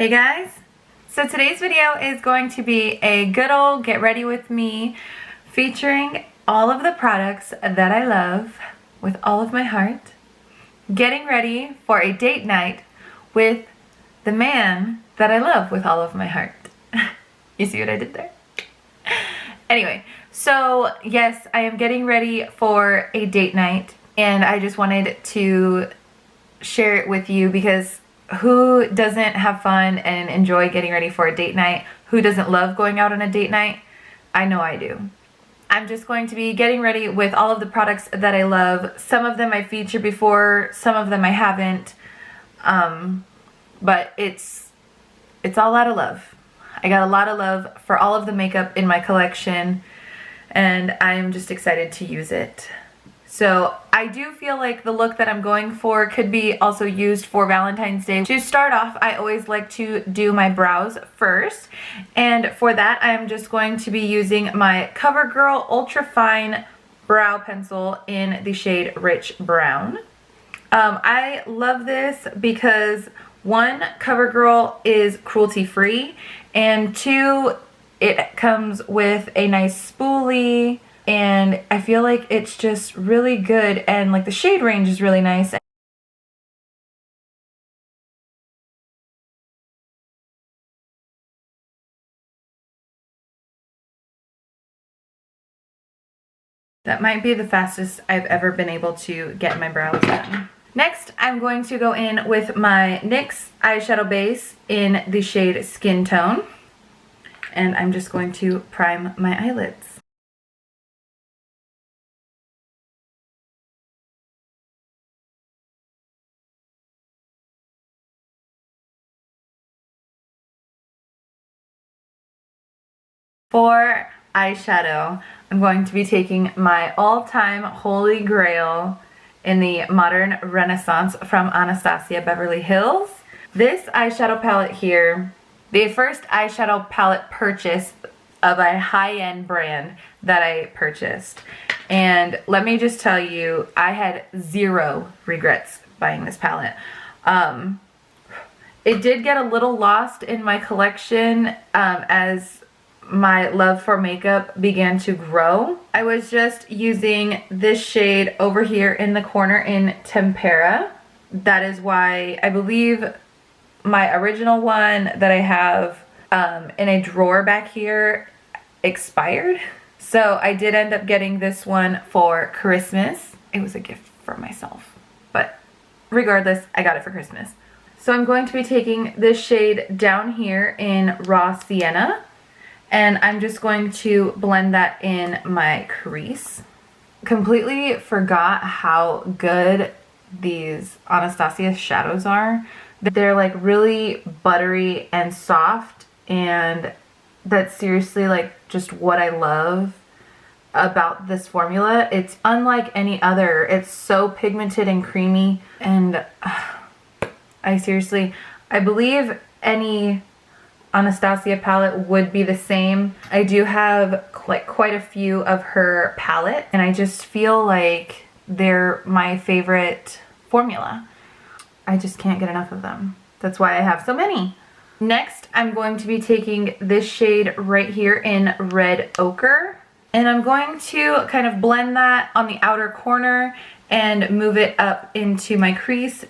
Hey guys! So today's video is going to be a good old get ready with me featuring all of the products that I love with all of my heart, getting ready for a date night with the man that I love with all of my heart. You see what I did there? Anyway, so yes, I am getting ready for a date night and I just wanted to share it with you because who doesn't have fun and enjoy getting ready for a date night? Who doesn't love going out on a date night? I know I do. I'm just going to be getting ready with all of the products that I love. Some of them I featured before, some of them I haven't. But it's all out of love. I got a lot of love for all of the makeup in my collection and I'm just excited to use it. So I do feel like the look that I'm going for could be also used for Valentine's Day. To start off, I always like to do my brows first. And for that, I'm just going to be using my CoverGirl Ultra Fine Brow Pencil in the shade Rich Brown. I love this because one, CoverGirl is cruelty-free, and two, it comes with a nice spoolie. And I feel like it's just really good and like the shade range is really nice. That might be the fastest I've ever been able to get my brows done. Next, I'm going to go in with my NYX eyeshadow base in the shade Skin Tone. And I'm just going to prime my eyelids. For eyeshadow, I'm going to be taking my all-time holy grail in the Modern Renaissance from Anastasia Beverly Hills. This eyeshadow palette here, the first eyeshadow palette purchase of a high-end brand that I purchased. And let me just tell you, I had zero regrets buying this palette. It did get a little lost in my collection as my love for makeup began to grow. I was just using this shade over here in the corner in Tempera. That is why I believe my original one that I have in a drawer back here expired. So I did end up getting this one for Christmas. It was a gift for myself, but regardless, I got it for Christmas. So I'm going to be taking this shade down here in Raw Sienna. And I'm just going to blend that in my crease. Completely forgot how good these Anastasia shadows are. They're like really buttery and soft, and that's seriously like just what I love about this formula. It's unlike any other. It's so pigmented and creamy, and I believe any Anastasia palette would be the same. I do have like quite a few of her palette and I just feel like they're my favorite formula. I just can't get enough of them. That's why I have so many. Next, I'm going to be taking this shade right here in Red Ochre, and I'm going to kind of blend that on the outer corner and move it up into my crease.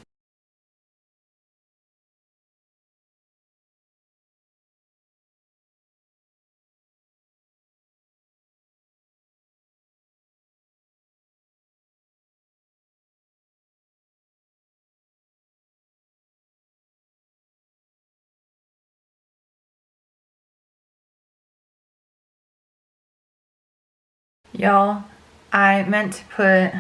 Y'all, I meant to put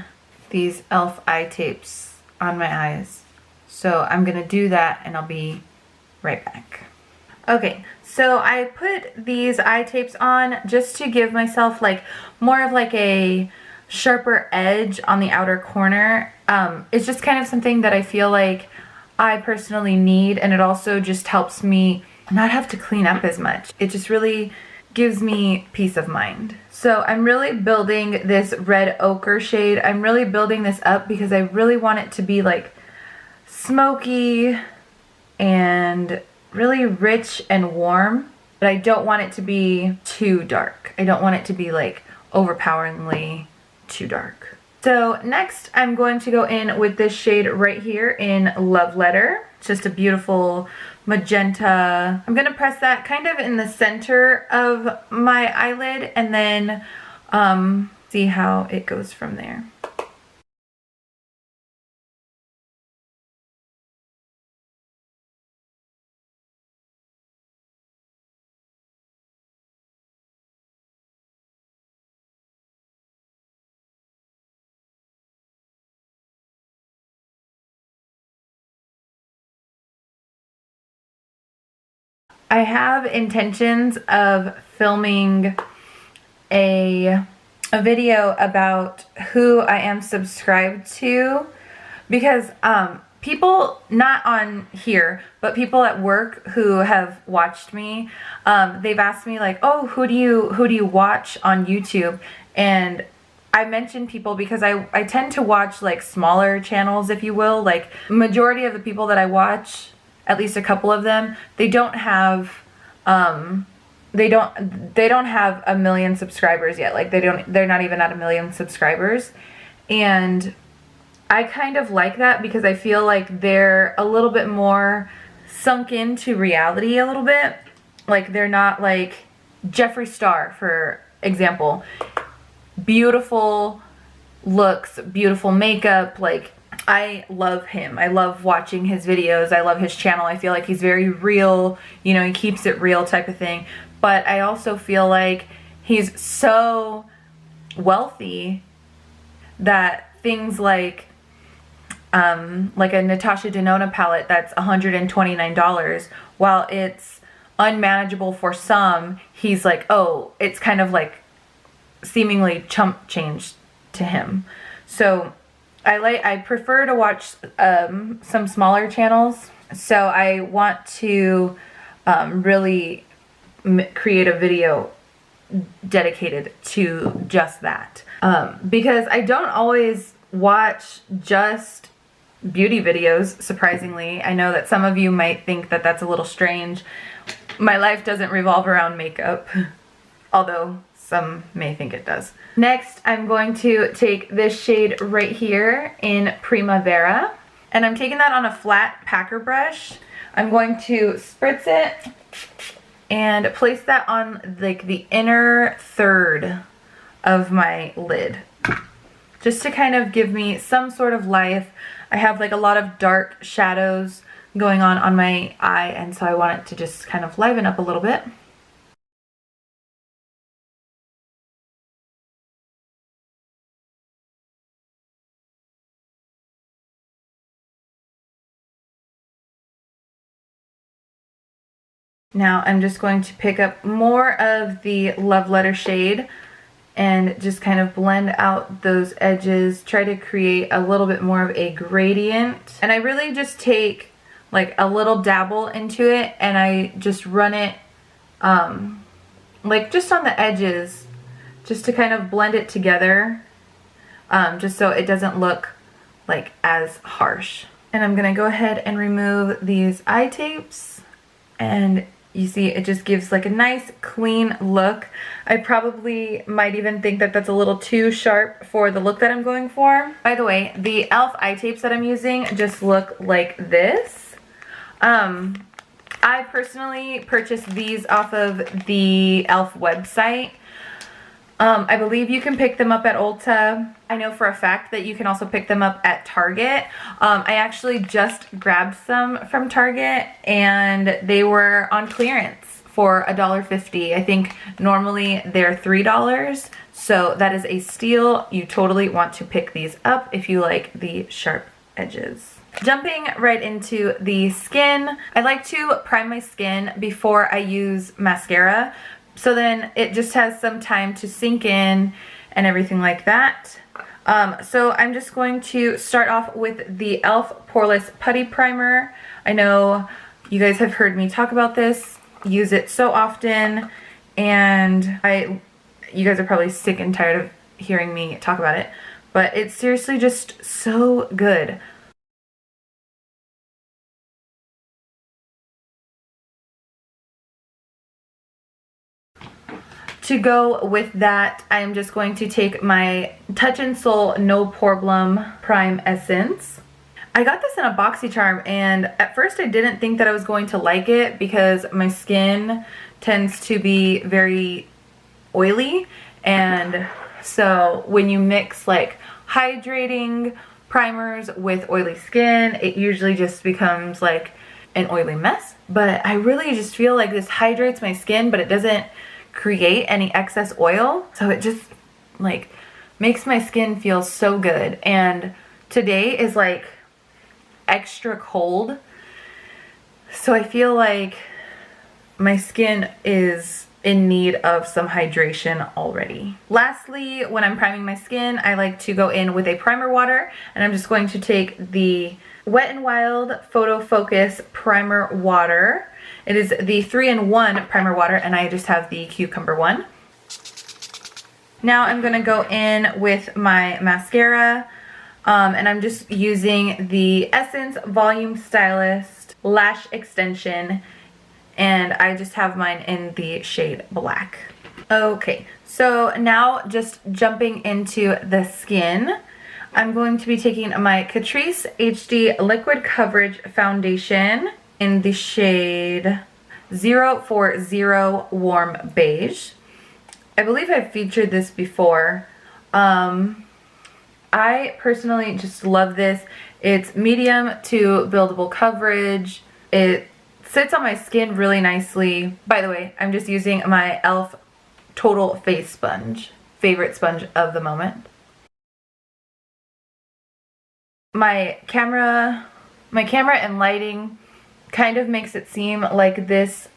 these e.l.f. eye tapes on my eyes. So I'm gonna do that and I'll be right back. Okay, so I put these eye tapes on just to give myself like more of like a sharper edge on the outer corner. It's just kind of something that I feel like I personally need, and it also just helps me not have to clean up as much. It just really gives me peace of mind. So I'm really building this Red Ochre shade. I'm really building this up because I really want it to be like smoky and really rich and warm, but I don't want it to be too dark. I don't want it to be like overpoweringly too dark. So next I'm going to go in with this shade right here in Love Letter. It's just a beautiful magenta. I'm gonna press that kind of in the center of my eyelid and then see how it goes from there. I have intentions of filming a video about who I am subscribed to, because people, not on here, but people at work who have watched me, they've asked me like, oh, who do you watch on YouTube? And I mention people because I tend to watch like smaller channels, if you will. Like majority of the people that I watch, at least a couple of them, they don't have they don't have 1 million subscribers yet. Like they're not even at 1 million subscribers. And I kind of like that because I feel like they're a little bit more sunk into reality a little bit. Like they're not like Jeffree Star, for example. Beautiful looks, beautiful makeup, like I love him. I love watching his videos. I love his channel. I feel like he's very real, you know, he keeps it real type of thing. But I also feel like he's so wealthy that things like a Natasha Denona palette that's $129, while it's unmanageable for some, he's like, oh, it's kind of like seemingly chump change to him. So I prefer to watch some smaller channels. So I want to really create a video dedicated to just that, because I don't always watch just beauty videos, surprisingly. I know that some of you might think that that's a little strange. My life doesn't revolve around makeup, although some may think it does. Next, I'm going to take this shade right here in Primavera, and I'm taking that on a flat packer brush. I'm going to spritz it and place that on like the inner third of my lid, just to kind of give me some sort of life. I have like a lot of dark shadows going on my eye, and so I want it to just kind of liven up a little bit. Now I'm just going to pick up more of the Love Letter shade and just kind of blend out those edges, try to create a little bit more of a gradient. And I really just take like a little dabble into it and I just run it like just on the edges, just to kind of blend it together, just so it doesn't look like as harsh. And I'm gonna go ahead and remove these eye tapes, and you see it just gives like a nice clean look. I probably might even think that that's a little too sharp for the look that I'm going for. By the way, the e.l.f. eye tapes that I'm using just look like this. I personally purchased these off of the e.l.f. website. I believe you can pick them up at Ulta. I know for a fact that you can also pick them up at Target. I actually just grabbed some from Target and they were on clearance for $1.50. I think normally they're $3, so that is a steal. You totally want to pick these up if you like the sharp edges. Jumping right into the skin, I like to prime my skin before I use mascara, so then it just has some time to sink in and everything like that. So I'm just going to start off with the e.l.f. Poreless Putty Primer. I know you guys have heard me talk about this, use it so often, and you guys are probably sick and tired of hearing me talk about it, but it's seriously just so good. To go with that, I'm just going to take my Touch in Soul No Problem Prime Essence. I got this in a BoxyCharm, and at first I didn't think that I was going to like it because my skin tends to be very oily, and so when you mix like hydrating primers with oily skin, it usually just becomes like an oily mess. But I really just feel like this hydrates my skin, but it doesn't create any excess oil, so it just like makes my skin feel so good. And today is like extra cold, so I feel like my skin is in need of some hydration already. Lastly, when I'm priming my skin, I like to go in with a primer water, and I'm just going to take the Wet n Wild Photo Focus Primer Water. It is the 3-in-1 primer water, and I just have the cucumber one. Now I'm gonna go in with my mascara, and I'm just using the Essence Volume Stylist Lash Extension, and I just have mine in the shade black. Okay, so now just jumping into the skin, I'm going to be taking my Catrice HD Liquid Coverage Foundation in the shade 040 Warm Beige. I believe I've featured this before. I personally just love this. It's medium to buildable coverage. It sits on my skin really nicely. By the way, I'm just using my e.l.f. Total Face Sponge. Favorite sponge of the moment. My camera and lighting kind of makes it seem like this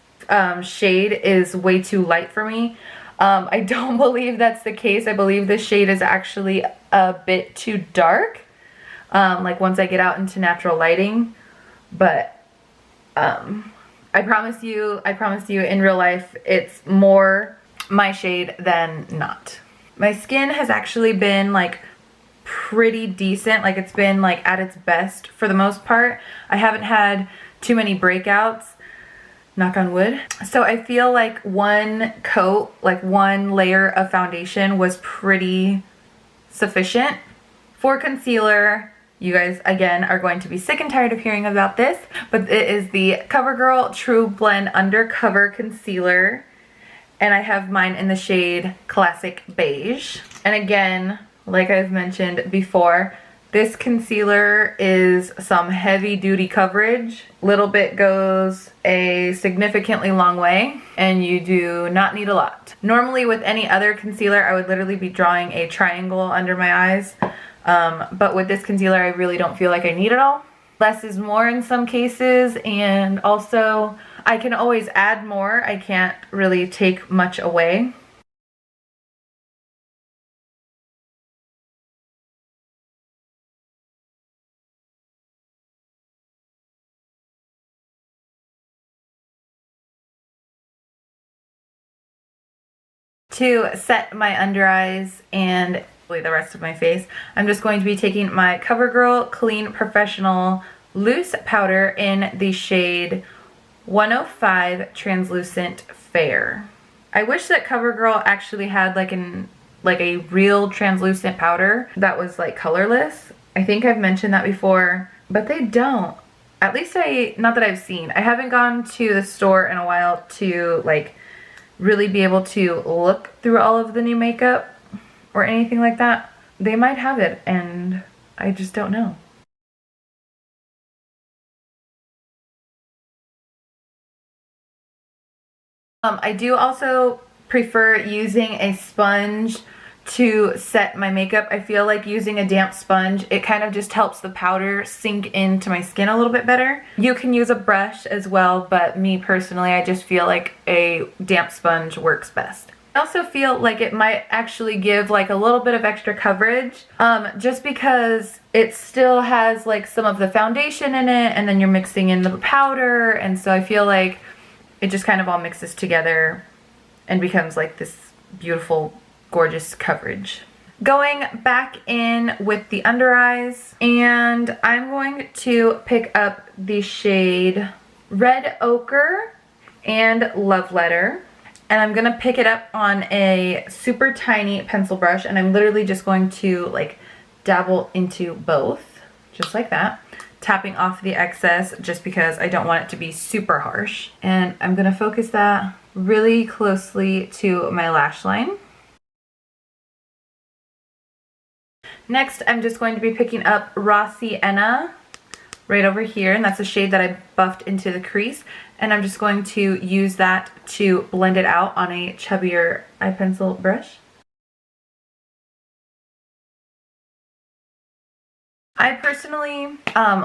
shade is way too light for me. I don't believe that's the case. I believe this shade is actually a bit too dark, like once I get out into natural lighting. But I promise you in real life it's more my shade than not. My skin has actually been like pretty decent, like it's been like at its best for the most part. I haven't had too many breakouts, knock on wood. So I feel like one coat, like one layer of foundation was pretty sufficient. For concealer, you guys again are going to be sick and tired of hearing about this, but it is the CoverGirl True Blend Undercover Concealer, and I have mine in the shade Classic Beige. And again, like I've mentioned before, this concealer is some heavy duty coverage. Little bit goes a significantly long way, and you do not need a lot. Normally with any other concealer, I would literally be drawing a triangle under my eyes. But with this concealer, I really don't feel like I need it all. Less is more in some cases, and also I can always add more. I can't really take much away. To set my under eyes and the rest of my face, I'm just going to be taking my CoverGirl Clean Professional Loose Powder in the shade 105 Translucent Fair. I wish that CoverGirl actually had like a real translucent powder that was like colorless. I think I've mentioned that before, but they don't. At least not that I've seen. I haven't gone to the store in a while to like really be able to look through all of the new makeup or anything like that. They might have it, and I just don't know. I do also prefer using a sponge to set my makeup. I feel like using a damp sponge, it kind of just helps the powder sink into my skin a little bit better. You can use a brush as well, but me personally, I just feel like a damp sponge works best. I also feel like it might actually give like a little bit of extra coverage, just because it still has like some of the foundation in it, and then you're mixing in the powder, and so I feel like it just kind of all mixes together and becomes like this beautiful, gorgeous coverage. Going back in with the under eyes, and I'm going to pick up the shade Red Ochre and Love Letter. And I'm gonna pick it up on a super tiny pencil brush, and I'm literally just going to like dabble into both, just like that, tapping off the excess just because I don't want it to be super harsh. And I'm gonna focus that really closely to my lash line. Next, I'm just going to be picking up Raw Sienna right over here, and that's a shade that I buffed into the crease, and I'm just going to use that to blend it out on a chubbier eye pencil brush. I personally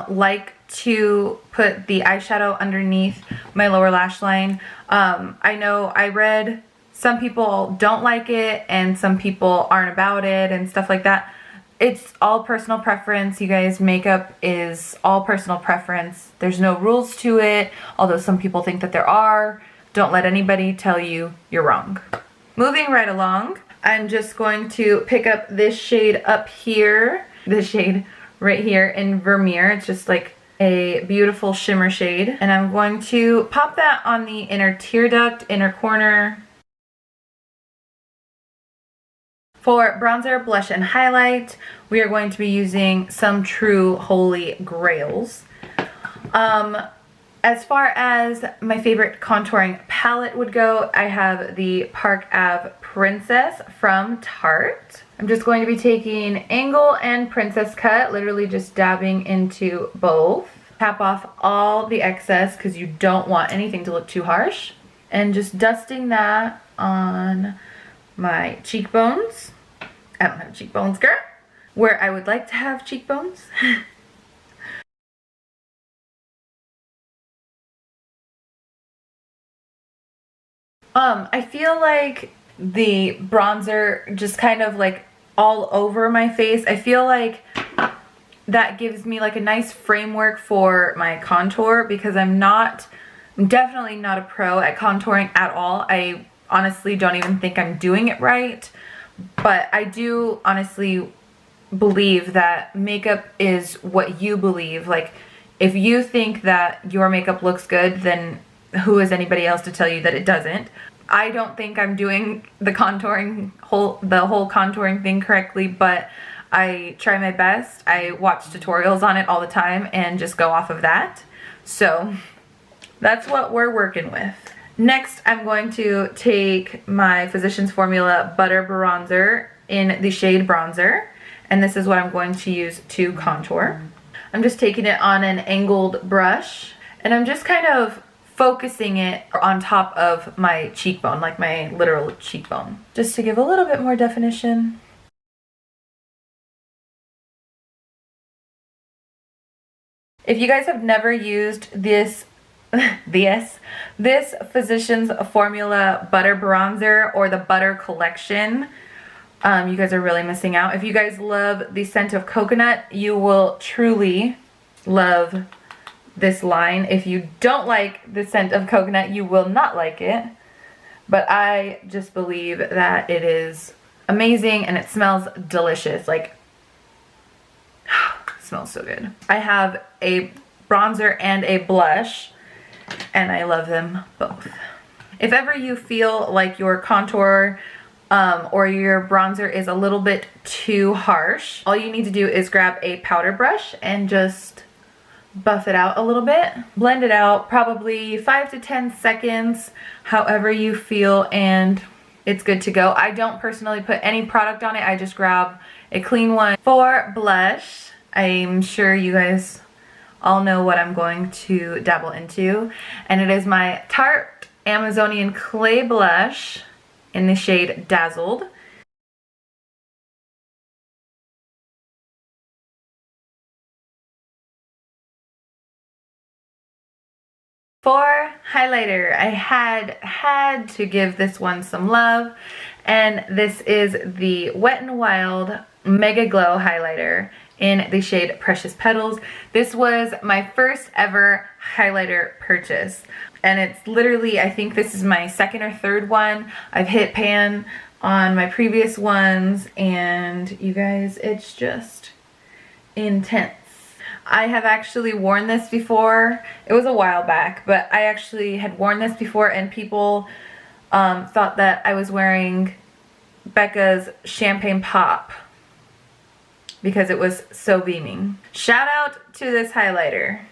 like to put the eyeshadow underneath my lower lash line. I know I read some people don't like it and some people aren't about it and stuff like that. It's all personal preference, you guys. Makeup is all personal preference. There's no rules to it, although some people think that there are. Don't let anybody tell you you're wrong. Moving right along, I'm just going to pick up this shade up here, this shade right here in Vermeer. It's just like a beautiful shimmer shade, and I'm going to pop that on the inner tear duct, inner corner. For bronzer, blush, and highlight, we are going to be using some true holy grails. As far as my favorite contouring palette would go, I have the Park Ave Princess from Tarte. I'm just going to be taking Angle and Princess Cut, literally just dabbing into both. Tap off all the excess because you don't want anything to look too harsh. And just dusting that on my cheekbones. I don't have cheekbones, girl. Where I would like to have cheekbones. I feel like the bronzer just kind of like all over my face. I feel like that gives me like a nice framework for my contour because I'm definitely not a pro at contouring at all. I honestly don't even think I'm doing it right. But I do honestly believe that makeup is what you believe. Like, if you think that your makeup looks good, then who is anybody else to tell you that it doesn't? I don't think I'm doing the whole contouring thing correctly, but I try my best. I watch tutorials on it all the time and just go off of that. So that's what we're working with. Next, I'm going to take my Physicians Formula Butter Bronzer in the shade Bronzer, and this is what I'm going to use to contour. I'm just taking it on an angled brush, and I'm just kind of focusing it on top of my cheekbone, like my literal cheekbone, just to give a little bit more definition. If you guys have never used this Physicians Formula Butter Bronzer or the Butter Collection, you guys are really missing out. If you guys love the scent of coconut, you will truly love this line. If you don't like the scent of coconut, you will not like it. But I just believe that it is amazing and it smells delicious. Like, it smells so good. I have a bronzer and a blush, and I love them both. If ever you feel like your contour or your bronzer is a little bit too harsh, all you need to do is grab a powder brush and just buff it out a little bit. Blend it out probably 5 to 10 seconds, however you feel, and it's good to go. I don't personally put any product on it. I just grab a clean one. For blush, I'm sure you guys all know what I'm going to dabble into, and it is my Tarte Amazonian Clay Blush in the shade Dazzled. For highlighter, I had to give this one some love, and this is the Wet n Wild Mega Glow highlighter in the shade Precious Petals. This was my first ever highlighter purchase, and it's literally, I think this is my second or third one. I've hit pan on my previous ones, and you guys, it's just intense. I have actually worn this before. It was a while back, but I actually had worn this before, and people thought that I was wearing Becca's Champagne Pop because it was so beaming. Shout out to this highlighter.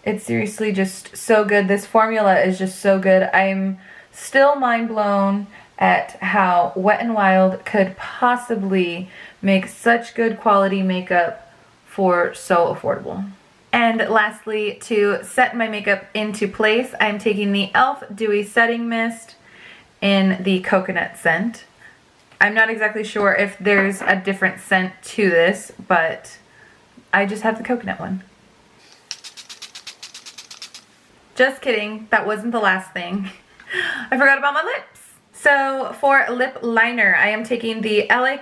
It's seriously just so good. This formula is just so good. I'm still mind blown at how Wet n Wild could possibly make such good quality makeup for so affordable. And lastly, to set my makeup into place, I'm taking the e.l.f. Dewy Setting Mist in the coconut scent. I'm not exactly sure if there's a different scent to this, but I just have the coconut one. Just kidding, that wasn't the last thing. I forgot about my lips. So for lip liner, I am taking the LA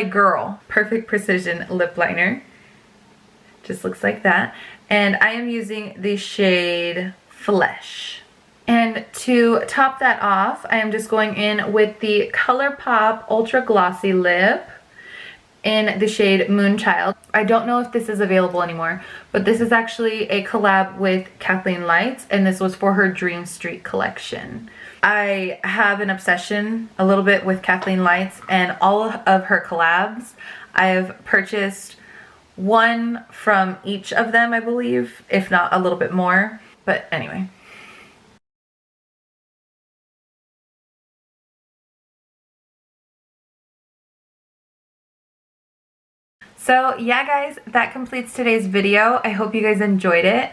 Girl Perfect Precision Lip Liner. Just looks like that. And I am using the shade Flesh. And to top that off, I am just going in with the ColourPop Ultra Glossy Lip in the shade Moonchild. I don't know if this is available anymore, but this is actually a collab with Kathleen Lights, and this was for her Dream Street collection. I have an obsession a little bit with Kathleen Lights and all of her collabs. I have purchased one from each of them, I believe, if not a little bit more. But anyway. So yeah guys, that completes today's video. I hope you guys enjoyed it.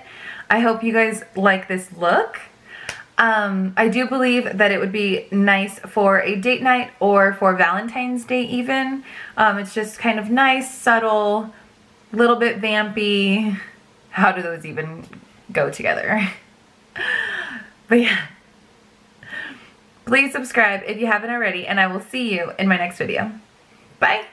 I hope you guys like this look. I do believe that it would be nice for a date night or for Valentine's Day even. It's just kind of nice, subtle, little bit vampy. How do those even go together? But yeah. Please subscribe if you haven't already, and I will see you in my next video. Bye!